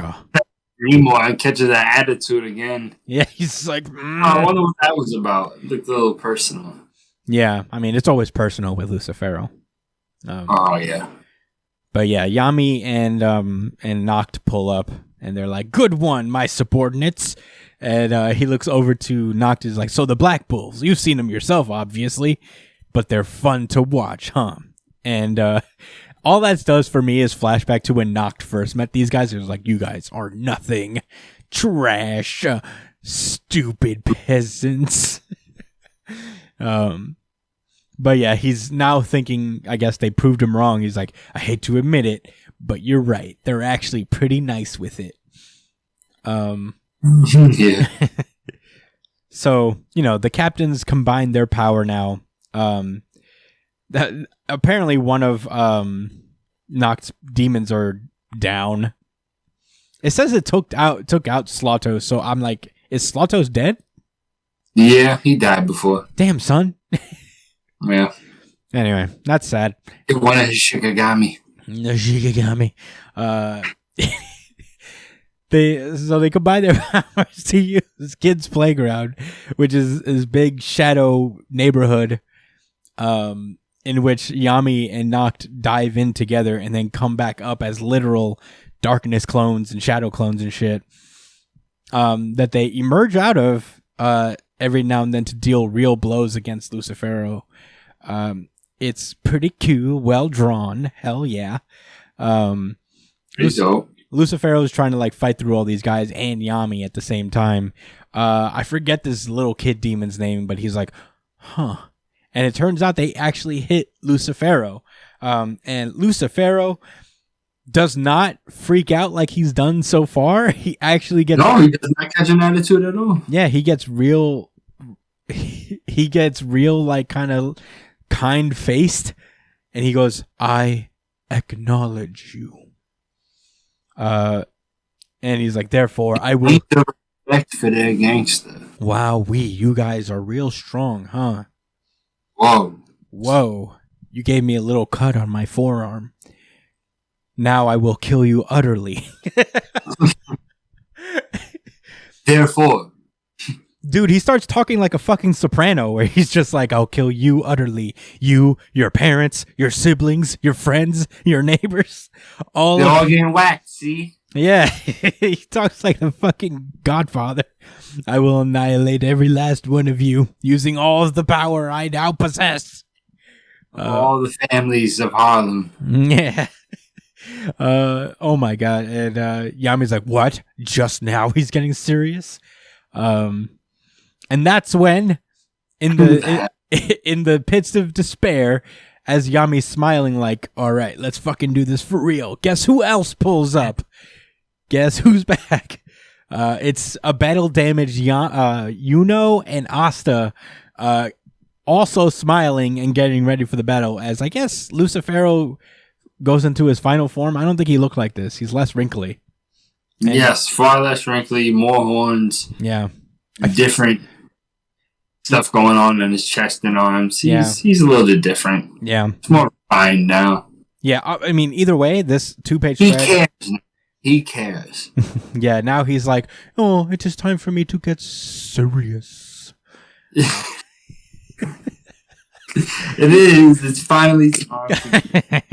Anymore, catches that attitude again. Yeah, he's like, I wonder what that was about. It looked a little personal. Yeah, I mean, it's always personal with Lucifero. Yeah. But yeah, Yami and Noct pull up, and they're like, "Good one, my subordinates." And he looks over to Noct, is like, "So the Black Bulls, you've seen them yourself, obviously, but they're fun to watch, huh?" And all that does for me is flashback to when Noct first met these guys. It was like, "You guys are nothing, trash, stupid peasants." But yeah, he's now thinking, I guess they proved him wrong. He's like, I hate to admit it, but you're right. They're actually pretty nice with it. Yeah. So, the captains combine their power now. That apparently one of Noct's demons are down. It says it took out Slotos, so I'm like, is Slotos dead? Yeah, he died before. Damn, son. Yeah. Anyway, that's sad. It wanted his Shikigami. No Shikigami. They combine their powers to use Kids Playground, which is this big shadow neighborhood, in which Yami and Noct dive in together and then come back up as literal darkness clones and shadow clones and shit. That they emerge out of every now and then to deal real blows against Lucifero. It's pretty cool, well drawn. Hell yeah. Lucifero is trying to fight through all these guys and Yami at the same time. I forget this little kid demon's name, but he's like, huh. And it turns out they actually hit Lucifero. And Lucifero does not freak out like he's done so far. He actually gets... No, he does not catch an attitude at all. Yeah, he gets real... He gets real, kind of kind-faced. And he goes, I acknowledge you. And he's like, therefore, I will... Respect for their gangster. Wow, you guys are real strong, huh? Whoa. You gave me a little cut on my forearm. Now I will kill you utterly. Therefore. Dude, he starts talking like a fucking soprano where he's just like, I'll kill you utterly. You, your parents, your siblings, your friends, your neighbors. They're all getting whacked, see? Yeah, he talks like the fucking Godfather. I will annihilate every last one of you using all of the power I now possess. All the families of Harlem. Yeah. Oh my god. And Yami's like, what? Just now he's getting serious? And that's when in the pits of despair, as Yami's smiling like, all right, let's fucking do this for real. Guess who else pulls up? Guess who's back? It's a battle damaged Yuno and Asta, also smiling and getting ready for the battle, as I guess Lucifero goes into his final form. I don't think he looked like this. He's less wrinkly. And yes, far less wrinkly, more horns. Yeah. Different stuff going on in his chest and arms. He's a little bit different. Yeah. It's more refined now. Yeah, I mean, either way, this 2-page spread... He cares. Yeah, now he's like, oh, it is time for me to get serious. It is. It's finally time to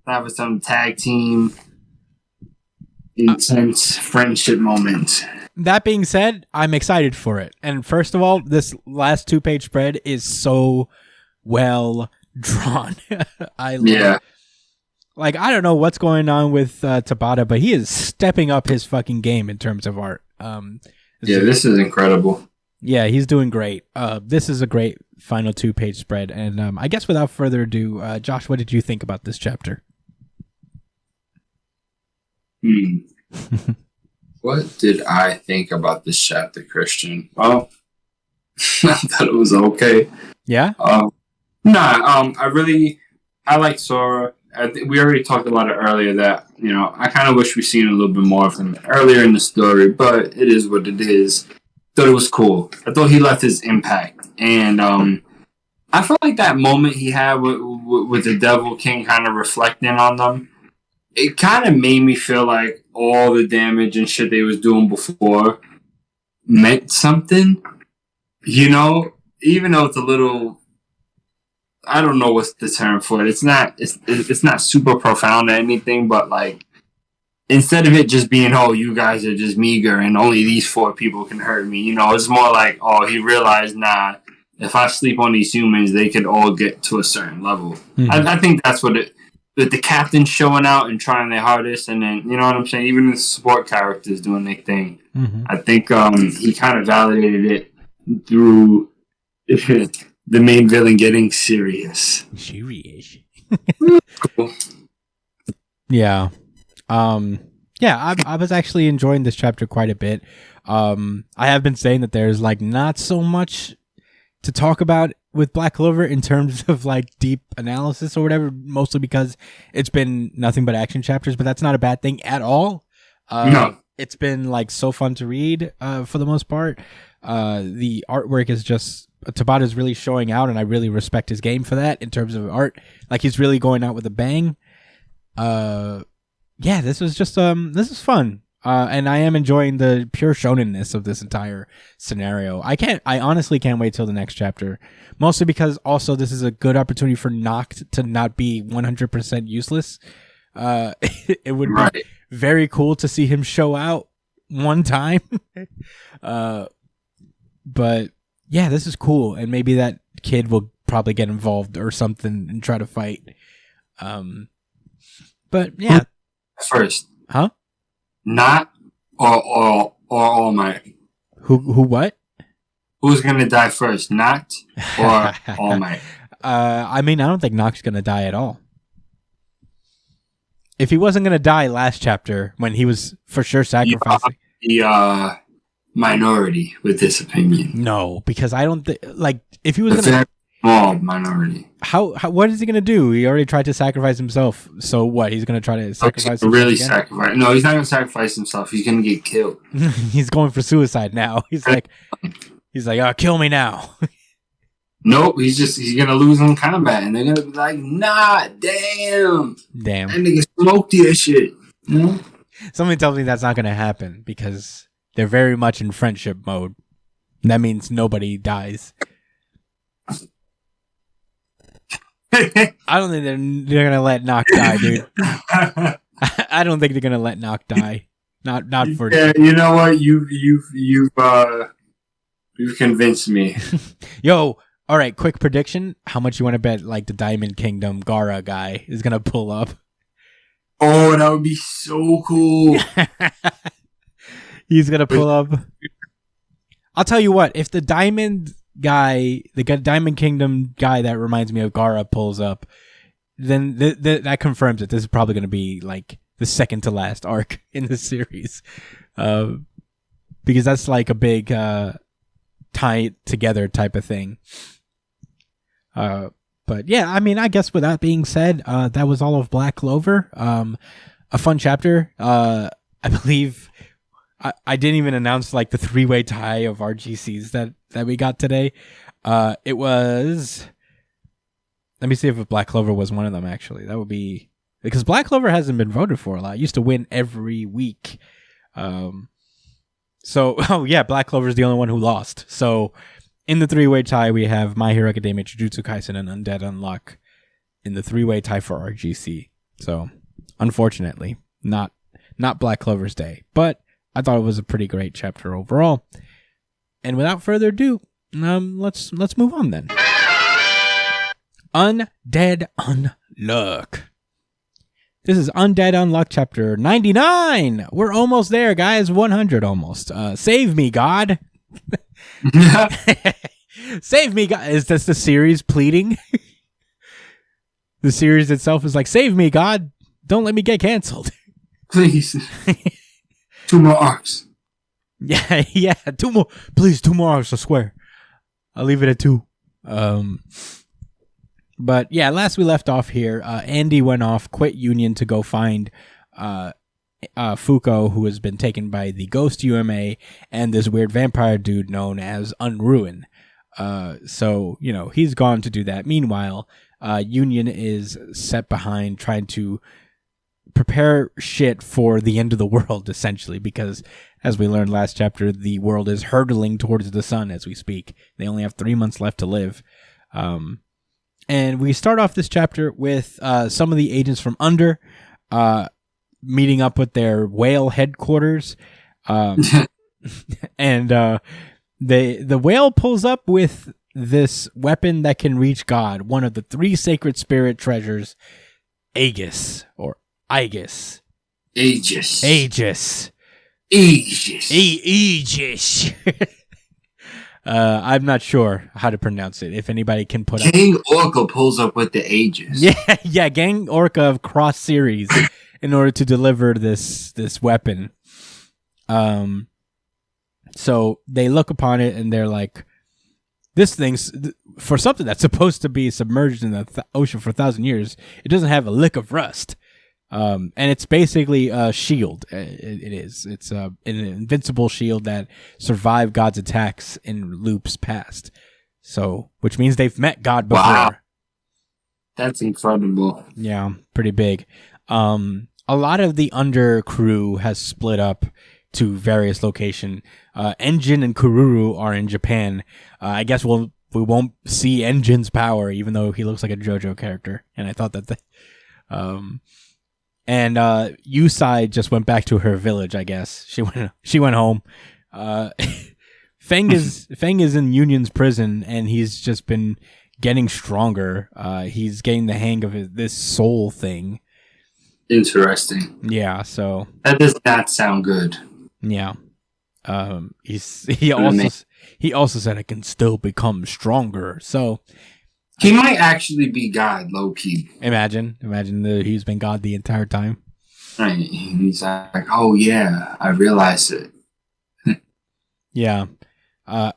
have some tag team intense friendship moment. That being said, I'm excited for it. And first of all, this last 2-page spread is so well drawn. I love it. I don't know what's going on with Tabata, but he is stepping up his fucking game in terms of art. This is incredible. Yeah, he's doing great. This is a great final 2-page spread. And I guess without further ado, Josh, what did you think about this chapter? What did I think about this chapter, Christian? Well, I thought it was okay. Yeah? I like Sora. We already talked about it earlier that, I kind of wish we'd seen a little bit more of him earlier in the story, but it is what it is. Thought it was cool. I thought he left his impact. And I felt like that moment he had with the Devil King kind of reflecting on them, it kind of made me feel like all the damage and shit they was doing before meant something. Even though it's a little... I don't know what's the term for it. It's not super profound or anything, but instead of it just being, oh, you guys are just meager and only these 4 people can hurt me, it's more like, oh, he realized, nah, if I sleep on these humans, they could all get to a certain level. Mm-hmm. I think that's what the captain showing out and trying their hardest, and then, you know what I'm saying, even the support characters doing their thing. Mm-hmm. I think he kind of validated it through The main villain getting serious. Serious. Cool. Yeah. Yeah, I was actually enjoying this chapter quite a bit. I have been saying that there's like not so much to talk about with Black Clover in terms of like deep analysis or whatever, mostly because it's been nothing but action chapters, but that's not a bad thing at all. No. It's been like so fun to read for the most part. The artwork is just, Tabata's really showing out, and I really respect his game for that in terms of art. Like, he's really going out with a bang. Yeah, this was just this is fun. And I am enjoying the pure shonenness of this entire scenario. I honestly can't wait till the next chapter. Mostly because also this is a good opportunity for Noct to not be 100% useless. It would be very cool to see him show out one time. But yeah, this is cool. And maybe that kid will probably get involved or something and try to fight. But yeah. First. Huh? Not or All Might. Who what? Who's gonna die first? Not or All Might? I mean, I don't think Noct's gonna die at all. If he wasn't gonna die last chapter when he was for sure sacrificing, the minority with this opinion. No, because I don't think like if he was The gonna very small minority. how what is he gonna do? He already tried to sacrifice himself. So what? He's gonna try to sacrifice himself Really again? sacrifice? No, he's not gonna sacrifice himself. He's gonna get killed. He's going for suicide now. He's like, oh, kill me now. Nope, he's gonna lose in combat, and they're gonna be like, nah, damn, Damn. that nigga smoked that shit. You know? Somebody tells me that's not gonna happen because they're very much in friendship mode. That means nobody dies. I don't think they're gonna let Noct die, dude. I don't think they're gonna let Noct die. Not for. Yeah, you know what? You've convinced me. Yo, all right. Quick prediction: how much you want to bet? Like the Diamond Kingdom Gara guy is gonna pull up. Oh, that would be so cool. He's gonna pull up. I'll tell you what. If the Diamond guy, the Diamond Kingdom guy that reminds me of Gara pulls up, then that confirms it. This is probably going to be like the second to last arc in the series, because that's like a big tie together type of thing. But yeah, I mean, I guess with that being said, that was all of Black Clover. A fun chapter. I believe I didn't even announce like the 3-way tie of RGCs that we got today. It was. Let me see if Black Clover was one of them. Actually, that would be because Black Clover hasn't been voted for a lot. It used to win every week. So Black Clover is the only one who lost. So in the 3-way tie, we have My Hero Academia, Jujutsu Kaisen, and Undead Unluck in the 3-way tie for RGC. So unfortunately, not Black Clover's day, but I thought it was a pretty great chapter overall. And without further ado, let's move on then. Undead Unluck. This is Undead Unluck chapter 99. We're almost there, guys. 100 almost. Save me, God. Save me, God. Is this the series pleading? The series itself is like, save me, God. Don't let me get canceled. Please. 2 more arcs. Yeah, 2 more. Please, 2 more arcs, I swear. I'll leave it at 2. But yeah, last we left off here, Andy went off, quit Union to go find Fuko, who has been taken by the Ghost UMA and this weird vampire dude known as Unruin. So, he's gone to do that. Meanwhile, Union is set behind trying to prepare shit for the end of the world, essentially, because as we learned last chapter, the world is hurtling towards the sun as we speak. They only have 3 months left to live. And we start off this chapter with some of the agents from Under meeting up with their whale headquarters. And the whale pulls up with this weapon that can reach God, one of the 3 sacred spirit treasures, Aegis, or Aegis. Aegis. Aegis. Aegis. Aegis. I'm not sure how to pronounce it. If anybody can put up. King Orca pulls up with the ages. Yeah, Gang Orca of Cross series in order to deliver this weapon. So they look upon it and they're like, this thing's for something that's supposed to be submerged in the ocean for 1,000 years. It doesn't have a lick of rust. And it's basically a shield. It is. It's an invincible shield that survived God's attacks in loops past. So, which means they've met God before. Wow. That's incredible. Yeah, pretty big. A lot of the under crew has split up to various locations. Engine and Kururu are in Japan. I guess we won't see Engine's power, even though he looks like a JoJo character. And I thought that and Yusai just went back to her village. I guess she went home. Feng is in Union's prison, and he's just been getting stronger. He's getting the hang of this soul thing. Interesting. Yeah. So that does not sound good. Yeah. He also said I can still become stronger. So he might actually be God, low key. Imagine that he's been God the entire time. Right. He's like, oh yeah, I realized it. Yeah.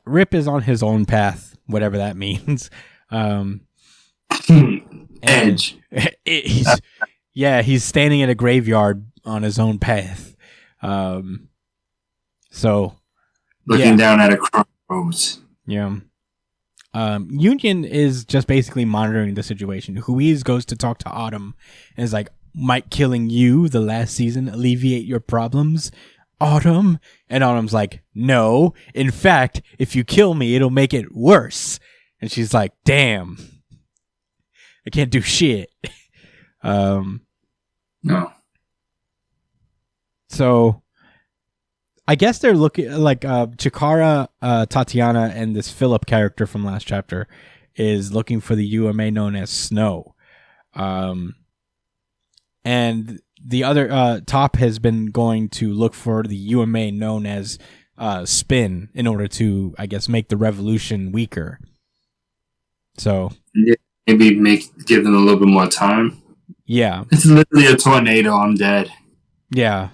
Rip is on his own path, whatever that means. Edge. He's standing in a graveyard on his own path. So looking down at a crossroads. Yeah. Union is just basically monitoring the situation. Huiz goes to talk to Autumn and is like, might killing you the last season alleviate your problems, Autumn? And Autumn's like, no. In fact, if you kill me, it'll make it worse. And she's like, damn. I can't do shit. No. So I guess they're looking like Chikara, Tatiana, and this Philip character from last chapter is looking for the UMA known as Snow. And the other Top has been going to look for the UMA known as Spin in order to, I guess, make the revolution weaker. So yeah, maybe give them a little bit more time. Yeah. It's literally a tornado. I'm dead. Yeah.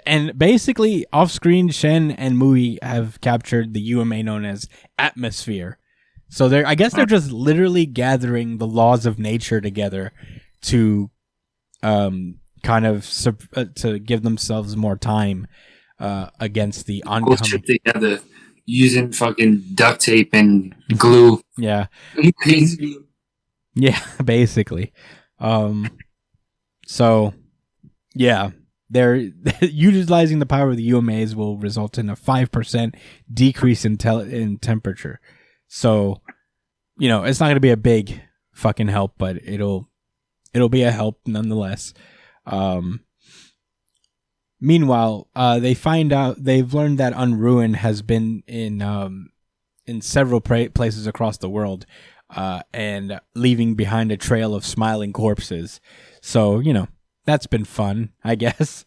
And basically, off-screen, Shen and Mui have captured the UMA known as Atmosphere. So I guess they're just literally gathering the laws of nature together to kind of to give themselves more time against the oncoming. Bullshit together using fucking duct tape and glue. Yeah. Yeah, basically. So, yeah. They're utilizing the power of the UMAs will result in a 5% decrease in temperature. So, it's not going to be a big fucking help, but it'll be a help nonetheless. Meanwhile, they've learned that Unruin has been in several places across the world, and leaving behind a trail of smiling corpses. So, that's been fun, I guess.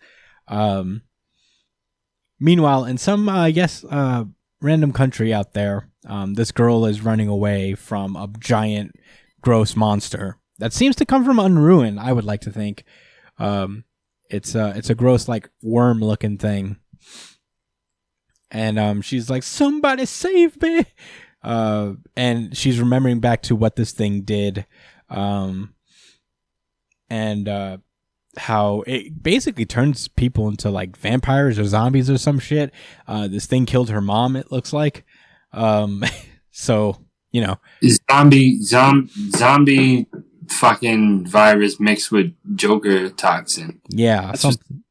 Meanwhile, in some, random country out there, this girl is running away from a giant, gross monster that seems to come from Unruin, I would like to think. It's a gross, like, worm-looking thing. And she's like, somebody save me! And she's remembering back to what this thing did. How it basically turns people into like vampires or zombies or some shit. This thing killed her mom, it looks like. So, zombie fucking virus mixed with Joker toxin. Yeah,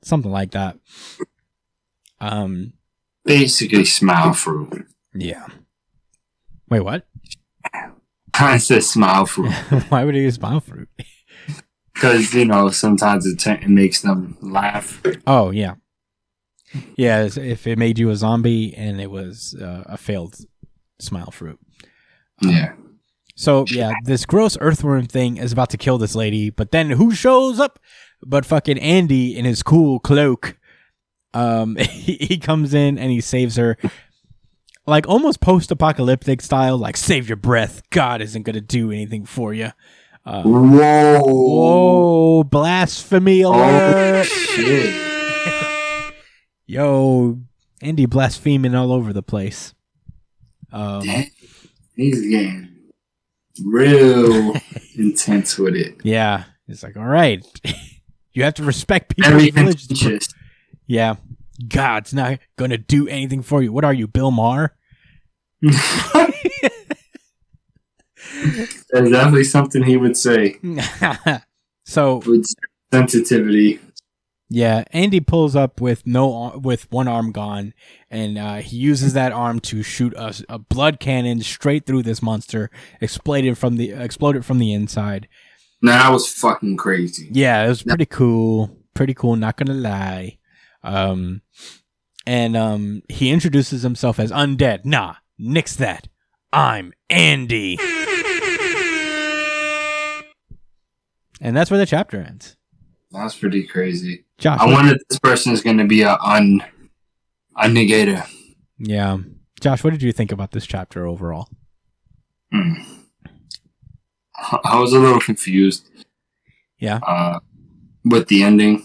something like that. Basically smile fruit. Yeah. Wait, what? I said smile fruit. Why would he use smile fruit? Because, sometimes it makes them laugh. Oh, yeah. Yeah, if it made you a zombie and it was a failed smile fruit. Yeah. So, yeah, this gross earthworm thing is about to kill this lady, but then who shows up? But fucking Andy in his cool cloak. He comes in and he saves her. like almost post-apocalyptic style, like save your breath. God isn't gonna do anything for you. Whoa, blasphemy alert! Shit. Yo, Andy blaspheming all over the place. Damn, he's getting real intense with it. Yeah, it's like, all right, you have to respect people's Very religion. contentious. Yeah, God's not gonna do anything for you. What are you, Bill Maher? That's definitely something he would say So with sensitivity. yeah, Andy pulls up with with one arm gone, and he uses that arm to shoot a blood cannon straight through this monster, exploded from the inside. Now that was fucking crazy. Yeah, it was pretty cool. Pretty cool, not gonna lie. And he introduces himself as Undead. Nah, nix that. I'm Andy. And that's where the chapter ends. That's pretty crazy. Josh, I wonder if this person is going to be a negator. Yeah. Josh, what did you think about this chapter overall? I was a little confused. Yeah. With the ending.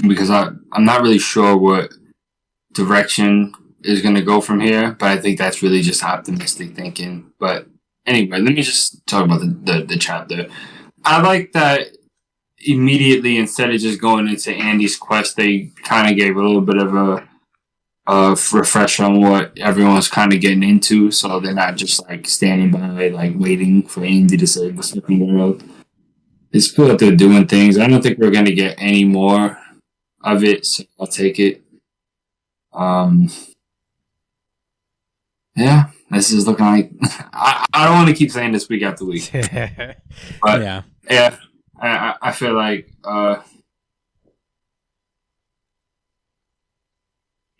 Because I'm not really sure what direction is going to go from here, but I think that's really just optimistic thinking. But anyway, let me just talk about the chapter. I like that immediately, instead of just going into Andy's quest, they kind of gave a little bit of a refresher on what everyone's kind of getting into, so they're not just like standing by, like waiting for Andy to save the fucking world. It's cool that they're doing things. I don't think we're going to get any more of it, so I'll take it. Yeah, this is looking like I don't want to keep saying this week after week, but yeah, I feel like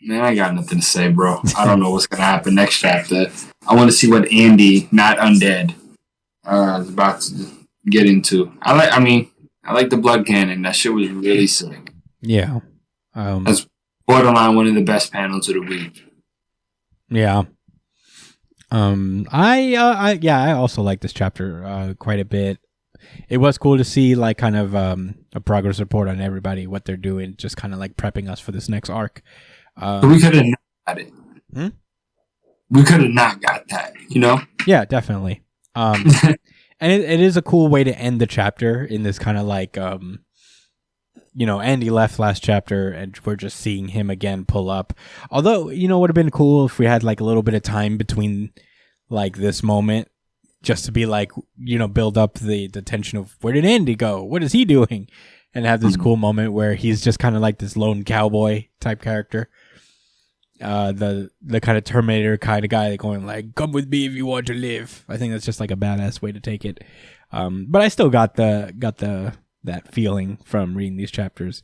man, I got nothing to say, bro. I don't know what's gonna happen next chapter. I want to see what Andy, not Undead, is about to get into. I like the blood cannon. That shit was really sick. Yeah, that's borderline one of the best panels of the week. Yeah. I also like this chapter quite a bit. It was cool to see like kind of a progress report on everybody, what they're doing, just kind of like prepping us for this next arc. But we could have not got it. We could have not got that, you know? Yeah, definitely. And it is a cool way to end the chapter in this kind of like Andy left last chapter and we're just seeing him again pull up. Although, it would have been cool if we had like a little bit of time between like this moment just to be like, build up the tension of where did Andy go? What is he doing? And have this cool moment where he's just kind of like this lone cowboy type character. The kind of Terminator kind of guy going like, come with me if you want to live. I think that's just like a badass way to take it. But I still got that feeling from reading these chapters.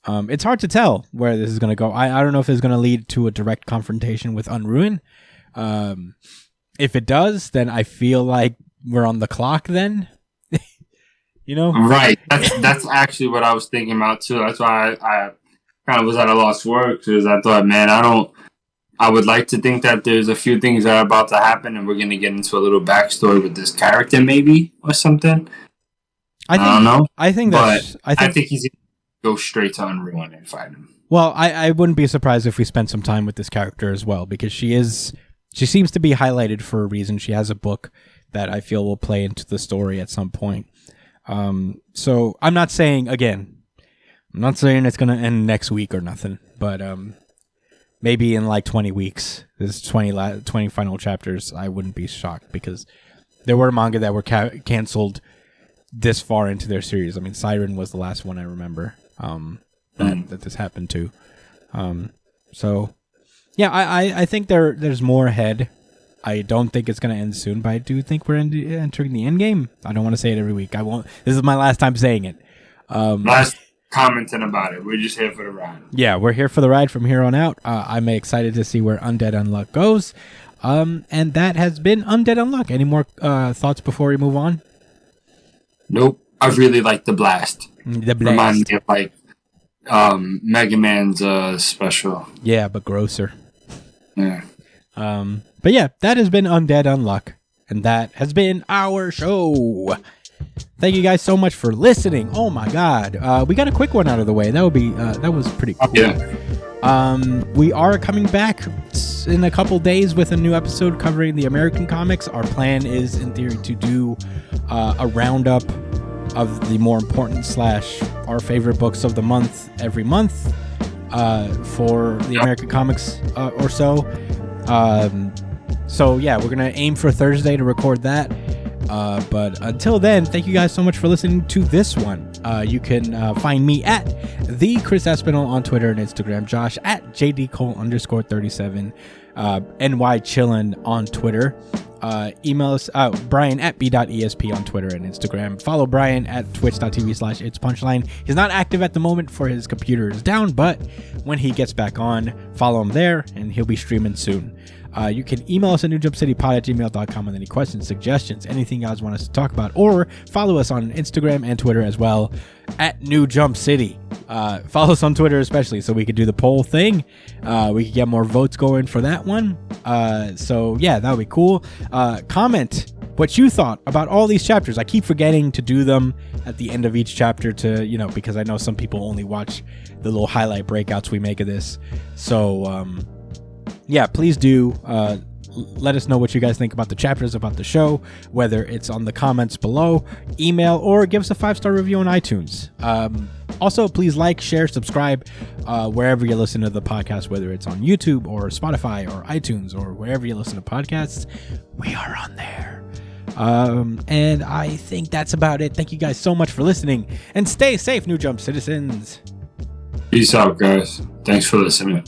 It's hard to tell where this is going to go. I don't know if it's going to lead to a direct confrontation with Unruin. If it does, then I feel like we're on the clock then. Right. That's actually what I was thinking about too. That's why I kind of was at a loss for work, because I thought, man, I would like to think that there's a few things that are about to happen and we're going to get into a little backstory with this character maybe or something. I don't know. I think he's going to go straight to Unruin and fight him. Well, I wouldn't be surprised if we spent some time with this character as well, because she seems to be highlighted for a reason. She has a book that I feel will play into the story at some point. So I'm not saying it's going to end next week or nothing, but maybe in like 20 weeks, this 20 final chapters, I wouldn't be shocked, because there were manga that were canceled this far into their series. I mean, Siren was the last one I remember that this happened to. So yeah, I think there's more ahead. I don't think it's going to end soon, but I do think we're entering the end game. I don't want to say it every week. I won't. This is my last time saying it. Last commenting about it. We're just here for the ride. Yeah, we're here for the ride from here on out. I'm excited to see where Undead Unluck goes. And that has been Undead Unluck. Any more thoughts before we move on? Nope. I really like the blast. The blast. Reminds me of like Mega Man's special. Yeah, but grosser. Yeah. But yeah, that has been Undead Unluck, and that has been our show. Thank you guys so much for listening. Oh my god, we got a quick one out of the way. That was pretty cool. Yeah. We are coming back in a couple days with a new episode covering the American comics. Our plan is, in theory, to do a roundup of the more important / our favorite books of the month every month for the American comics or so. So yeah, we're gonna aim for Thursday to record that. But until then, thank you guys so much for listening to this one. You can find me at the Chris Espinal on Twitter and Instagram, Josh at jdcole_37, NY Chillin on Twitter. Email us Brian at b.esp on Twitter and Instagram. Follow Brian at twitch.tv/itspunchline. He's not active at the moment for his computer is down, but when he gets back on, follow him there and he'll be streaming soon. You can email us at newjumpcitypod@gmail.com with any questions, suggestions, anything you guys want us to talk about, or follow us on Instagram and Twitter as well at New Jump City. Follow us on Twitter especially so we could do the poll thing. We could get more votes going for that one. So yeah, that would be cool. Comment what you thought about all these chapters. I keep forgetting to do them at the end of each chapter to, because I know some people only watch the little highlight breakouts we make of this. So, yeah, please do let us know what you guys think about the chapters, about the show, whether it's on the comments below, email, or give us a 5-star review on iTunes. Also, please like, share, subscribe wherever you listen to the podcast, whether it's on YouTube or Spotify or iTunes or wherever you listen to podcasts. We are on there. And I think that's about it. Thank you guys so much for listening, and stay safe, New Jump citizens. Peace out, guys. Thanks for listening.